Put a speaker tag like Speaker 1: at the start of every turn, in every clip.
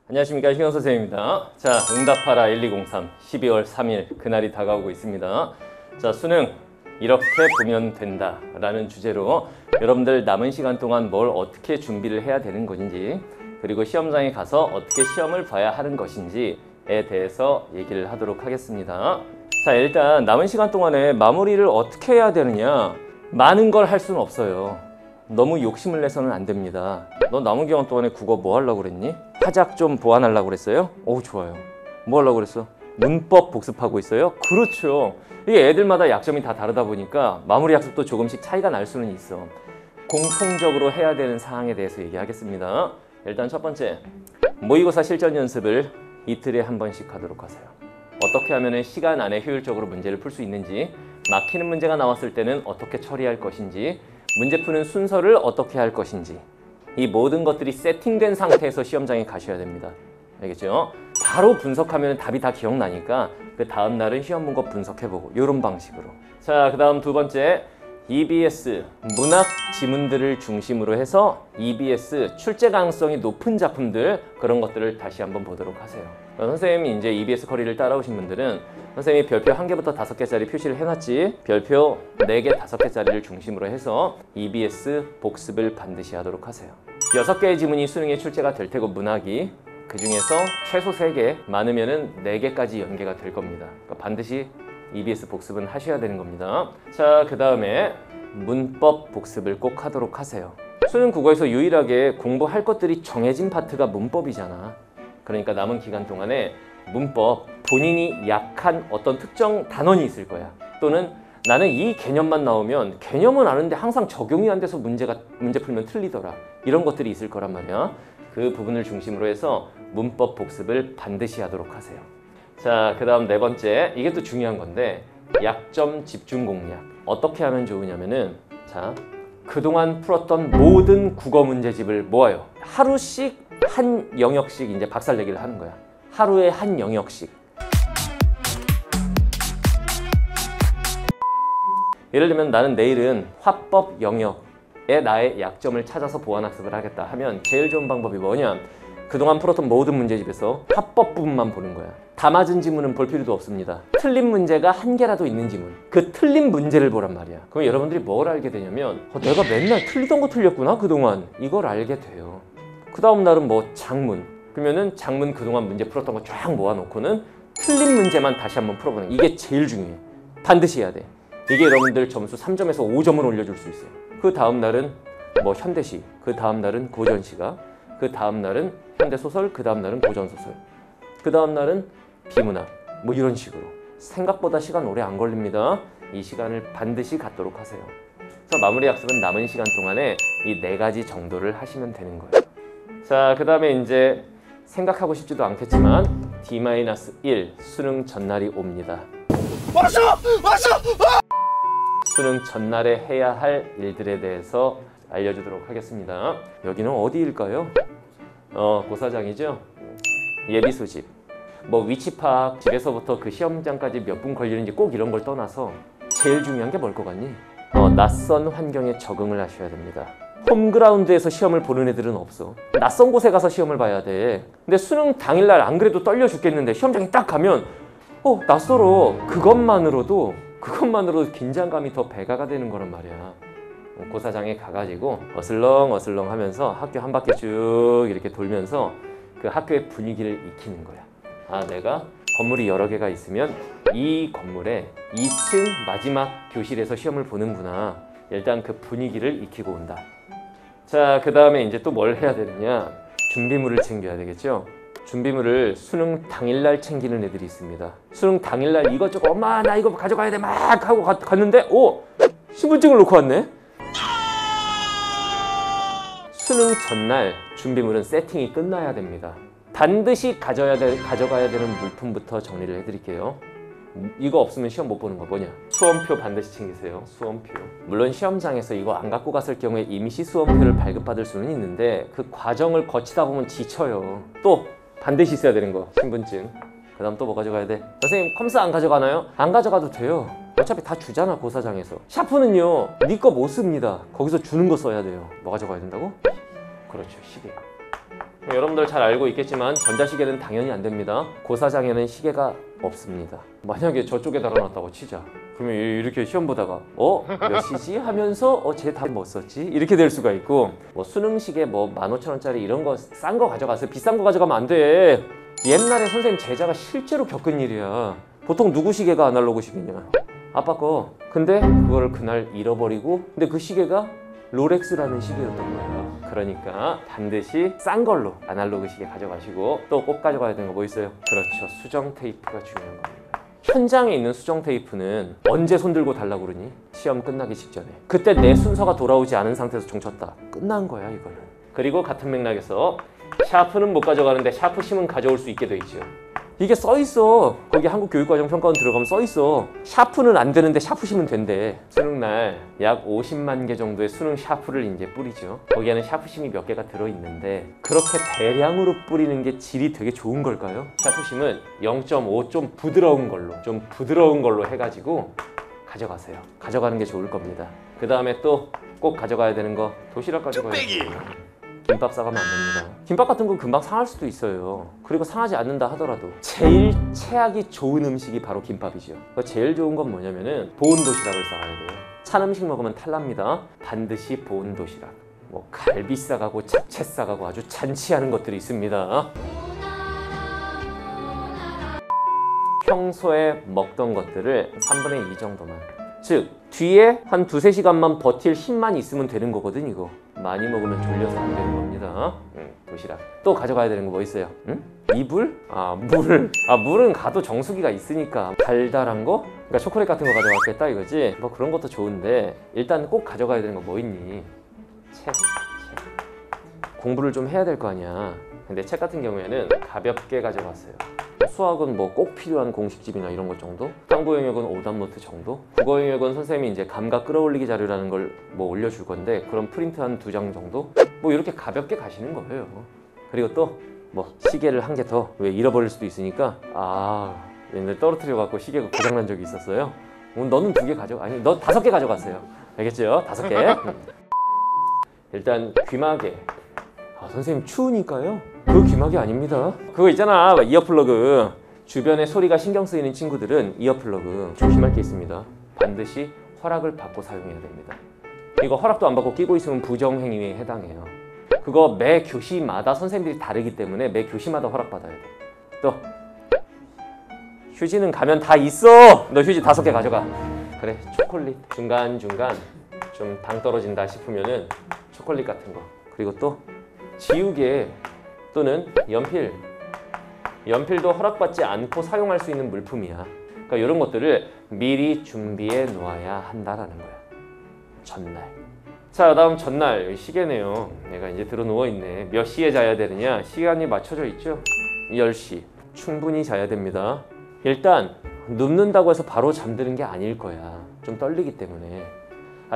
Speaker 1: 안녕하십니까, 희경 선생님입니다. 자, 응답하라 1203 12월 3일 그날이 다가오고 있습니다. 자, 수능 이렇게 보면 된다 라는 주제로 여러분들 남은 시간 동안 뭘 어떻게 준비를 해야 되는 것인지, 그리고 시험장에 가서 어떻게 시험을 봐야 하는 것인지에 대해서 얘기를 하도록 하겠습니다. 자, 일단 남은 시간 동안에 마무리를 어떻게 해야 되느냐, 많은 걸 할 수는 없어요. 너무 욕심을 내서는 안 됩니다. 너 남은 기간 동안에 국어 뭐 하려고 그랬니? 화작 좀 보완하려고 그랬어요? 오, 좋아요. 뭐 하려고 그랬어? 문법 복습하고 있어요? 그렇죠. 이게 애들마다 약점이 다 다르다 보니까 마무리 약속도 조금씩 차이가 날 수는 있어. 공통적으로 해야 되는 사항에 대해서 얘기하겠습니다. 일단 첫 번째, 모의고사 실전 연습을 이틀에 한 번씩 하도록 하세요. 어떻게 하면 시간 안에 효율적으로 문제를 풀 수 있는지, 막히는 문제가 나왔을 때는 어떻게 처리할 것인지, 문제 푸는 순서를 어떻게 할 것인지, 이 모든 것들이 세팅된 상태에서 시험장에 가셔야 됩니다. 알겠죠? 바로 분석하면 답이 다 기억나니까 그 다음 날은 시험 문거 분석해보고, 이런 방식으로. 자, 그 다음 두 번째, EBS 문학 지문들을 중심으로 해서 EBS 출제 가능성이 높은 작품들, 그런 것들을 다시 한번 보도록 하세요. 선생님이 이제 EBS 커리를 따라오신 분들은 선생님이 별표 1개부터 5개짜리 표시를 해놨지, 별표 4개, 5개짜리를 중심으로 해서 EBS 복습을 반드시 하도록 하세요. 6개의 지문이 수능에 출제가 될 테고, 문학이 그 중에서 최소 3개, 많으면은 4개까지 연계가 될 겁니다. 그러니까 반드시 EBS 복습은 하셔야 되는 겁니다. 자, 그 다음에 문법 복습을 꼭 하도록 하세요. 수능 국어에서 유일하게 공부할 것들이 정해진 파트가 문법이잖아. 그러니까 남은 기간 동안에 문법, 본인이 약한 어떤 특정 단원이 있을 거야. 또는 나는 이 개념만 나오면, 개념은 아는데 항상 적용이 안 돼서 문제 풀면 틀리더라, 이런 것들이 있을 거란 말이야. 그 부분을 중심으로 해서 문법 복습을 반드시 하도록 하세요. 자, 그 다음 네 번째, 이게 또 중요한 건데, 약점 집중 공략. 어떻게 하면 좋으냐면은, 자, 그동안 풀었던 모든 국어 문제집을 모아요. 하루씩 한 영역씩 이제 박살내기를 하는 거야. 하루에 한 영역씩. 예를 들면 나는 내일은 화법 영역에 나의 약점을 찾아서 보완학습을 하겠다 하면 제일 좋은 방법이 뭐냐? 그동안 풀었던 모든 문제집에서 화법 부분만 보는 거야. 다 맞은 지문은 볼 필요도 없습니다. 틀린 문제가 한 개라도 있는 지문, 그 틀린 문제를 보란 말이야. 그럼 여러분들이 뭘 알게 되냐면, 내가 맨날 틀리던 거 틀렸구나 그동안, 이걸 알게 돼요. 그 다음 날은 뭐 장문, 그러면은 장문 그동안 문제 풀었던 거 쫙 모아놓고는 틀린 문제만 다시 한번 풀어보는 게, 이게 제일 중요해. 반드시 해야 돼. 이게 여러분들 점수 3점에서 5점을 올려줄 수 있어요. 그 다음 날은 뭐 현대시, 그 다음 날은 고전시가, 그 다음 날은 현대소설, 그 다음 날은 고전소설, 그 다음 날은 비문학, 뭐 이런 식으로. 생각보다 시간 오래 안 걸립니다. 이 시간을 반드시 갖도록 하세요. 그래서 마무리 학습은 남은 시간 동안에 이 4가지 정도를 하시면 되는 거예요. 자, 그 다음에 이제 생각하고 싶지도 않겠지만 D-1 수능 전날이 옵니다. 왔어! 수능 전날에 해야 할 일들에 대해서 알려주도록 하겠습니다. 여기는 어디일까요? 고사장이죠? 예비 소집, 뭐 위치 파악, 집에서부터 그 시험장까지 몇 분 걸리는지 꼭 이런 걸 떠나서 제일 중요한 게 뭘 것 같니? 낯선 환경에 적응을 하셔야 됩니다. 홈그라운드에서 시험을 보는 애들은 없어. 낯선 곳에 가서 시험을 봐야 돼. 근데 수능 당일날 안 그래도 떨려 죽겠는데 시험장에 딱 가면 낯설어. 그것만으로도 긴장감이 더 배가가 되는 거란 말이야. 고사장에 가가지고 어슬렁어슬렁 하면서 학교 한 바퀴 쭉 이렇게 돌면서 그 학교의 분위기를 익히는 거야. 아, 내가 건물이 여러 개가 있으면 이 건물의 2층 마지막 교실에서 시험을 보는구나. 일단 그 분위기를 익히고 온다. 자, 그 다음에 이제 또 뭘 해야 되느냐? 준비물을 챙겨야 되겠죠? 준비물을 수능 당일날 챙기는 애들이 있습니다. 수능 당일날 이것저것, 엄마 나 이거 가져가야 돼 막 하고 갔는데, 신분증을 놓고 왔네? 수능 전날 준비물은 세팅이 끝나야 됩니다. 반드시 가져가야 되는 물품부터 정리를 해드릴게요. 이거 없으면 시험 못 보는 거 뭐냐? 수험표 반드시 챙기세요. 수험표. 물론 시험장에서 이거 안 갖고 갔을 경우에 임시 수험표를 발급받을 수는 있는데 그 과정을 거치다 보면 지쳐요. 또 반드시 있어야 되는 거, 신분증. 그 다음 또 뭐 가져가야 돼? 선생님 컴스 안 가져가나요? 안 가져가도 돼요. 어차피 다 주잖아, 고사장에서. 샤프는요, 네 거 못 씁니다. 거기서 주는 거 써야 돼요. 뭐 가져가야 된다고? 그렇죠, 시계. 여러분들 잘 알고 있겠지만 전자시계는 당연히 안 됩니다. 고사장에는 시계가 없습니다. 만약에 저쪽에 달아놨다고 치자. 그러면 이렇게 시험 보다가 몇 시지? 하면서 쟤 답 뭐 썼지? 이렇게 될 수가 있고, 뭐 수능 시계 뭐 15,000원짜리 이런 거 싼 거 가져가세요. 비싼 거 가져가면 안 돼. 옛날에 선생님 제자가 실제로 겪은 일이야. 보통 누구 시계가 아날로그 시계냐? 아빠 거. 근데 그걸 그날 잃어버리고, 근데 그 시계가 롤렉스라는 시계였던 거예요. 그러니까 반드시 싼 걸로 아날로그 시계 가져가시고, 또 꼭 가져가야 되는 거 뭐 있어요? 그렇죠, 수정 테이프가 중요한 겁니다. 현장에 있는 수정 테이프는 언제 손들고 달라고 그러니? 시험 끝나기 직전에. 그때 내 순서가 돌아오지 않은 상태에서 종 쳤다. 끝난 거야 이거는. 그리고 같은 맥락에서 샤프는 못 가져가는데 샤프심은 가져올 수 있게 돼 있죠. 이게 써 있어. 거기 한국교육과정평가원 들어가면 써 있어. 샤프는 안 되는데 샤프심은 된대. 수능날 약 50만 개 정도의 수능 샤프를 이제 뿌리죠. 거기에는 샤프심이 몇 개가 들어있는데 그렇게 대량으로 뿌리는 게 질이 되게 좋은 걸까요? 샤프심은 0.5 좀 부드러운 걸로 해가지고 가져가세요. 가져가는 게 좋을 겁니다. 그 다음에 또 꼭 가져가야 되는 거, 도시락 가져가야 돼요. 김밥 싸가면 안 됩니다. 김밥 같은 건 금방 상할 수도 있어요. 그리고 상하지 않는다 하더라도 제일 체하기 좋은 음식이 바로 김밥이죠. 제일 좋은 건 뭐냐면은 보온 도시락을 싸가야 돼요. 찬 음식 먹으면 탈납니다. 반드시 보온 도시락. 뭐 갈비 싸가고 잡채 싸가고 아주 잔치하는 것들이 있습니다. 평소에 먹던 것들을 3분의 2 정도만, 즉 뒤에 한 2~3시간만 버틸 힘만 있으면 되는 거거든. 이거 많이 먹으면 졸려서 안 되는 겁니다. 도시락. 또 가져가야 되는 거 뭐 있어요? 이불? 물은 가도 정수기가 있으니까. 달달한 거? 그러니까 초콜릿 같은 거 가져갔겠다 이거지. 뭐 그런 것도 좋은데 일단 꼭 가져가야 되는 거 뭐 있니? 책. 공부를 좀 해야 될 거 아니야. 근데 책 같은 경우에는 가볍게 가져갔어요. 수학은 뭐 꼭 필요한 공식집이나 이런 것 정도? 탐구 영역은 오답 노트 정도? 국어 영역은 선생님이 이제 감각 끌어올리기 자료라는 걸 뭐 올려줄 건데 그런 프린트 한 2장 정도? 뭐 이렇게 가볍게 가시는 거예요. 그리고 또 뭐 시계를 한 개 더, 왜 잃어버릴 수도 있으니까. 옛날에 떨어뜨려 갖고 시계가 고장난 적이 있었어요. 너는 2개 아니 너 5개 가져갔어요. 알겠죠? 5개. 일단 귀마개. 선생님 추우니까요. 그거 귀마개 아닙니다. 그거 있잖아, 이어플러그. 주변에 소리가 신경 쓰이는 친구들은 이어플러그 조심할 게 있습니다. 반드시 허락을 받고 사용해야 됩니다. 이거 허락도 안 받고 끼고 있으면 부정행위에 해당해요. 그거 매 교시마다 선생님들이 다르기 때문에 매 교시마다 허락받아야 돼. 또 휴지는 가면 다 있어. 너 휴지 5개 가져가. 그래, 초콜릿 중간중간 좀 당 떨어진다 싶으면은 초콜릿 같은 거. 그리고 또 지우개 또는 연필도 허락받지 않고 사용할 수 있는 물품이야. 그러니까 이런 것들을 미리 준비해 놓아야 한다라는 거야. 전날. 자, 다음 전날. 시계네요. 내가 이제 들어 누워 있네. 몇 시에 자야 되느냐? 시간이 맞춰져 있죠? 10시. 충분히 자야 됩니다. 일단 눕는다고 해서 바로 잠드는 게 아닐 거야. 좀 떨리기 때문에.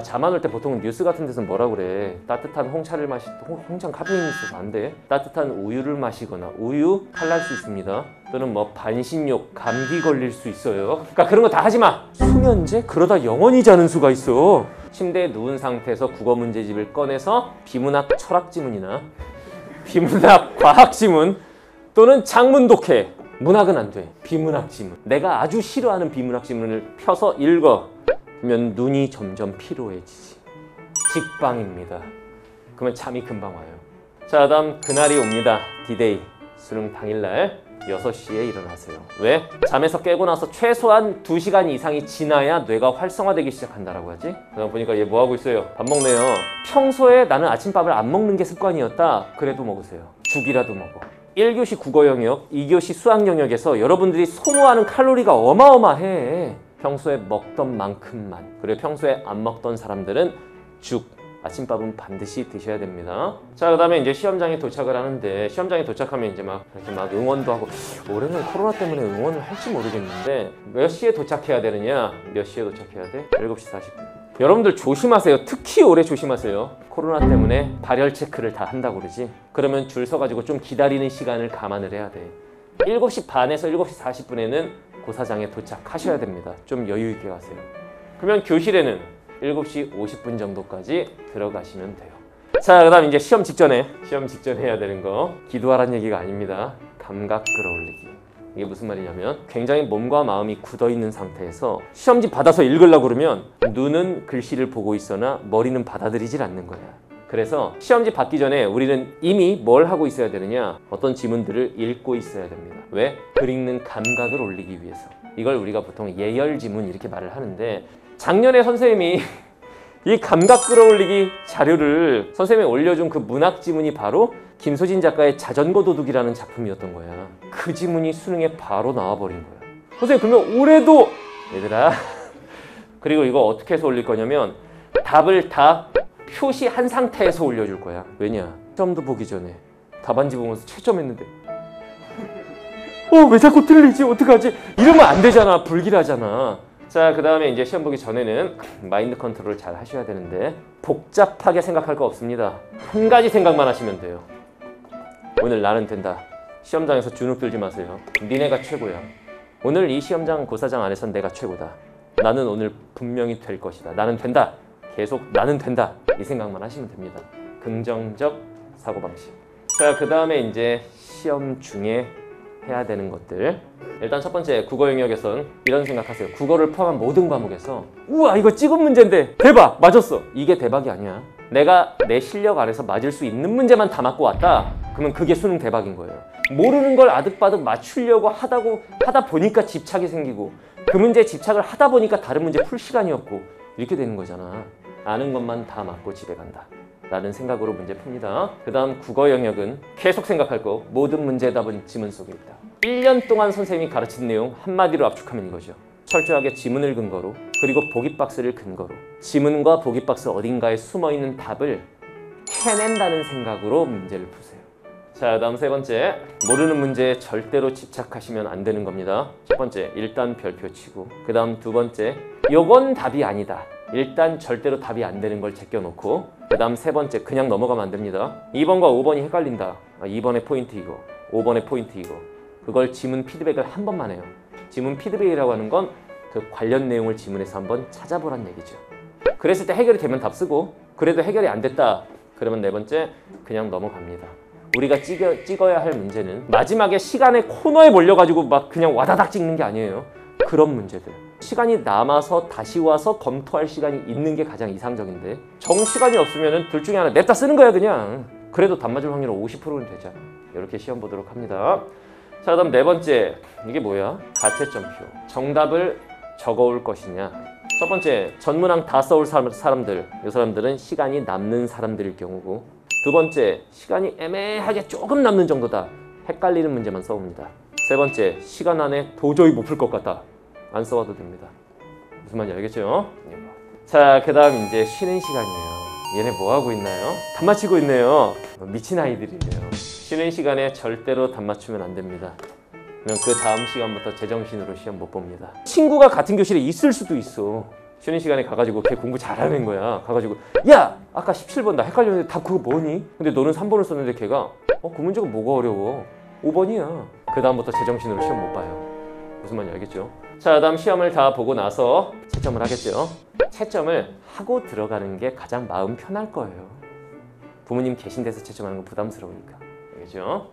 Speaker 1: 잠 안 올 때 보통 뉴스 같은 데서는 뭐라 그래? 따뜻한 홍차를 홍차는 카페인이 있어서 안 돼. 따뜻한 우유를 마시거나, 우유 탈날 수 있습니다. 또는 뭐 반신욕, 감기 걸릴 수 있어요. 그러니까 그런 거 다 하지 마. 수면제? 그러다 영원히 자는 수가 있어. 침대에 누운 상태에서 국어 문제집을 꺼내서 비문학 철학 지문이나 비문학 과학 지문 또는 장문 독해. 문학은 안 돼. 비문학 지문. 내가 아주 싫어하는 비문학 지문을 펴서 읽어. 그러면 눈이 점점 피로해지지. 직방입니다. 그러면 잠이 금방 와요. 자, 다음 그날이 옵니다. 디데이. 수능 당일날 6시에 일어나세요. 왜? 잠에서 깨고 나서 최소한 2시간 이상이 지나야 뇌가 활성화되기 시작한다라고 하지? 그다음 보니까 얘 뭐하고 있어요? 밥 먹네요. 평소에 나는 아침밥을 안 먹는 게 습관이었다. 그래도 먹으세요. 죽이라도 먹어. 1교시 국어 영역, 2교시 수학 영역에서 여러분들이 소모하는 칼로리가 어마어마해. 평소에 먹던 만큼만. 그리고 평소에 안 먹던 사람들은 죽, 아침밥은 반드시 드셔야 됩니다. 자, 그 다음에 이제 시험장에 도착을 하는데, 시험장에 도착하면 이제 막 이렇게 막 응원도 하고, 올해는 코로나 때문에 응원을 할지 모르겠는데 몇 시에 도착해야 되느냐? 몇 시에 도착해야 돼? 7시 40분. 여러분들 조심하세요. 특히 올해 조심하세요. 코로나 때문에 발열 체크를 다 한다고 그러지. 그러면 줄 서가지고 좀 기다리는 시간을 감안을 해야 돼. 7시 반에서 7시 40분에는 고사장에 도착하셔야 됩니다. 좀 여유 있게 가세요. 그러면 교실에는 7시 50분 정도까지 들어가시면 돼요. 자, 그 다음 이제 시험 직전에 해야 되는 거, 기도하라는 얘기가 아닙니다. 감각 끌어올리기. 이게 무슨 말이냐면 굉장히 몸과 마음이 굳어있는 상태에서 시험지 받아서 읽으려고 그러면 눈은 글씨를 보고 있으나 머리는 받아들이질 않는 거야. 그래서 시험지 받기 전에 우리는 이미 뭘 하고 있어야 되느냐, 어떤 지문들을 읽고 있어야 됩니다. 왜? 글 읽는 감각을 올리기 위해서. 이걸 우리가 보통 예열 지문 이렇게 말을 하는데, 작년에 선생님이 이 감각 끌어올리기 자료를 선생님이 올려준 그 문학 지문이 바로 김소진 작가의 자전거 도둑이라는 작품이었던 거야. 그 지문이 수능에 바로 나와버린 거야. 선생님, 그러면 올해도 얘들아 그리고 이거 어떻게 해서 올릴 거냐면 답을 다 표시한 상태에서 올려줄 거야. 왜냐? 시험도 보기 전에 답안지 보면서 채점했는데 왜 자꾸 틀리지? 어떡하지? 이러면 안 되잖아. 불길하잖아. 자, 그 다음에 이제 시험 보기 전에는 마인드 컨트롤을 잘 하셔야 되는데, 복잡하게 생각할 거 없습니다. 한 가지 생각만 하시면 돼요. 오늘 나는 된다. 시험장에서 주눅 들지 마세요. 니네가 최고야. 오늘 이 시험장 고사장 안에선 내가 최고다. 나는 오늘 분명히 될 것이다. 나는 된다. 계속 나는 된다. 이 생각만 하시면 됩니다. 긍정적 사고방식. 자, 그 다음에 이제 시험 중에 해야 되는 것들. 일단 첫 번째, 국어 영역에선 이런 생각하세요. 국어를 포함한 모든 과목에서 우와, 이거 찍은 문제인데 대박! 맞았어. 이게 대박이 아니야. 내가 내 실력 안에서 맞을 수 있는 문제만 다 맞고 왔다. 그러면 그게 수능 대박인 거예요. 모르는 걸 아득바득 맞추려고 하다 보니까 집착이 생기고, 그 문제에 집착을 하다 보니까 다른 문제 풀 시간이 없고, 이렇게 되는 거잖아. 아는 것만 다 맞고 집에 간다 라는 생각으로 문제 풉니다. 그 다음 국어 영역은 계속 생각할 거, 모든 문제의 답은 지문 속에 있다. 1년 동안 선생님이 가르친 내용 한마디로 압축하면 이거죠. 철저하게 지문을 근거로, 그리고 보기박스를 근거로 지문과 보기박스 어딘가에 숨어있는 답을 해낸다는 생각으로 문제를 푸세요. 자, 다음 세 번째, 모르는 문제에 절대로 집착하시면 안 되는 겁니다. 첫 번째, 일단 별표 치고, 그 다음 두 번째, 요건 답이 아니다. 일단 절대로 답이 안 되는 걸 제껴놓고, 그 다음 세 번째, 그냥 넘어가면 안 됩니다. 2번과 5번이 헷갈린다. 2번의 포인트 이거, 5번의 포인트 이거. 그걸 지문 피드백을 한 번만 해요. 지문 피드백이라고 하는 건 그 관련 내용을 지문에서 한번 찾아보란 얘기죠. 그랬을 때 해결이 되면 답 쓰고, 그래도 해결이 안 됐다. 그러면 네 번째, 그냥 넘어갑니다. 우리가 찍어야 할 문제는 마지막에 시간의 코너에 몰려가지고 막 그냥 와다닥 찍는 게 아니에요. 그런 문제들. 시간이 남아서 다시 와서 검토할 시간이 있는 게 가장 이상적인데, 정시간이 없으면 둘 중에 하나 냅다 쓰는 거야 그냥. 그래도 답 맞을 확률은 50%는 되잖아. 이렇게 시험 보도록 합니다. 자, 그다음 네 번째, 이게 뭐야? 가채점표. 정답을 적어올 것이냐. 첫 번째, 전문항 다 써올 사람들. 이 사람들은 시간이 남는 사람들일 경우고, 두 번째, 시간이 애매하게 조금 남는 정도다. 헷갈리는 문제만 써옵니다. 세 번째, 시간 안에 도저히 못 풀 것 같다. 안 써와도 됩니다. 무슨 말인지 알겠죠? 자, 그 다음 이제 쉬는 시간이에요. 얘네 뭐 하고 있나요? 답 맞히고 있네요. 미친 아이들이에요. 쉬는 시간에 절대로 답 맞추면 안 됩니다. 그럼 그 다음 시간부터 제정신으로 시험 못 봅니다. 친구가 같은 교실에 있을 수도 있어. 쉬는 시간에 가가지고 걔 공부 잘하는 거야. 가가지고 야! 아까 17번 나 헷갈렸는데 답 그거 뭐니? 근데 너는 3번을 썼는데 걔가 그 문제가 뭐가 어려워? 5번이야. 그 다음부터 제정신으로 시험 못 봐요. 무슨 말인지 알겠죠? 자, 다음 시험을 다 보고 나서 채점을 하겠죠. 채점을 하고 들어가는 게 가장 마음 편할 거예요. 부모님 계신 데서 채점하는 건 부담스러우니까. 알겠죠?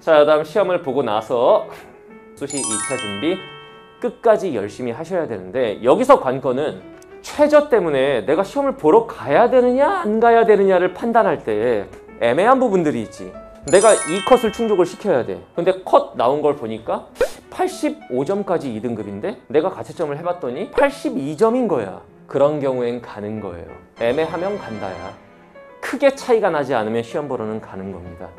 Speaker 1: 자, 다음 시험을 보고 나서 수시 2차 준비 끝까지 열심히 하셔야 되는데, 여기서 관건은 최저 때문에 내가 시험을 보러 가야 되느냐 안 가야 되느냐를 판단할 때 애매한 부분들이 있지. 내가 이 컷을 충족을 시켜야 돼. 근데 컷 나온 걸 보니까 85점까지 2등급인데 내가 가채점을 해봤더니 82점인 거야. 그런 경우엔 가는 거예요. 애매하면 간다야. 크게 차이가 나지 않으면 시험 보러는 가는 겁니다.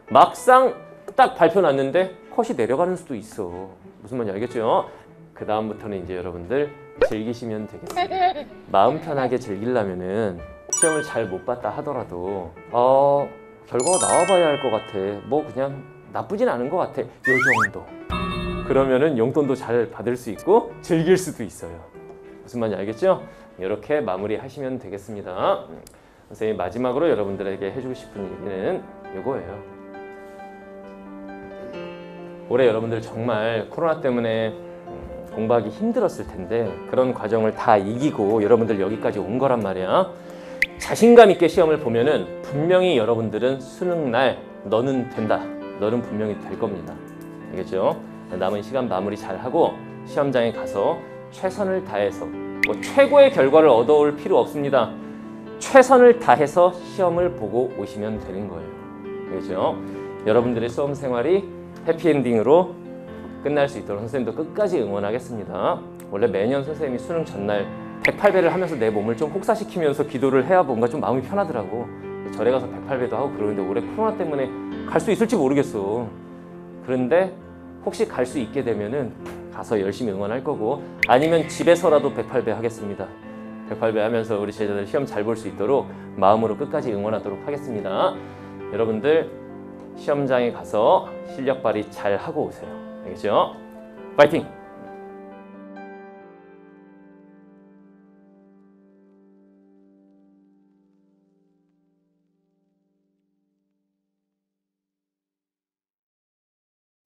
Speaker 1: 막상 딱 발표 났는데 컷이 내려가는 수도 있어. 무슨 말인지 알겠죠? 그 다음부터는 이제 여러분들 즐기시면 되겠습니다. 마음 편하게 즐기려면은 시험을 잘 못 봤다 하더라도 결과가 나와봐야 할 것 같아. 뭐 그냥 나쁘진 않은 것 같아. 요 정도. 그러면은 용돈도 잘 받을 수 있고 즐길 수도 있어요. 무슨 말인지 알겠죠? 이렇게 마무리하시면 되겠습니다. 선생님 마지막으로 여러분들에게 해주고 싶은 얘기는 이거예요. 올해 여러분들 정말 코로나 때문에 공부하기 힘들었을 텐데 그런 과정을 다 이기고 여러분들 여기까지 온 거란 말이야. 자신감 있게 시험을 보면은 분명히 여러분들은 수능 날 너는 된다. 너는 분명히 될 겁니다. 알겠죠? 남은 시간 마무리 잘 하고 시험장에 가서 최선을 다해서 뭐 최고의 결과를 얻어올 필요 없습니다. 최선을 다해서 시험을 보고 오시면 되는 거예요. 알겠죠? 여러분들의 수험 생활이 해피엔딩으로 끝날 수 있도록 선생님도 끝까지 응원하겠습니다. 원래 매년 선생님이 수능 전날 108배를 하면서 내 몸을 좀 혹사시키면서 기도를 해야 뭔가 좀 마음이 편하더라고. 절에 가서 108배도 하고 그러는데 올해 코로나 때문에 갈 수 있을지 모르겠어. 그런데 혹시 갈 수 있게 되면은 가서 열심히 응원할 거고, 아니면 집에서라도 108배 하겠습니다. 108배 하면서 우리 제자들 시험 잘 볼 수 있도록 마음으로 끝까지 응원하도록 하겠습니다. 여러분들 시험장에 가서 실력 발휘 잘 하고 오세요. 알겠죠? 파이팅!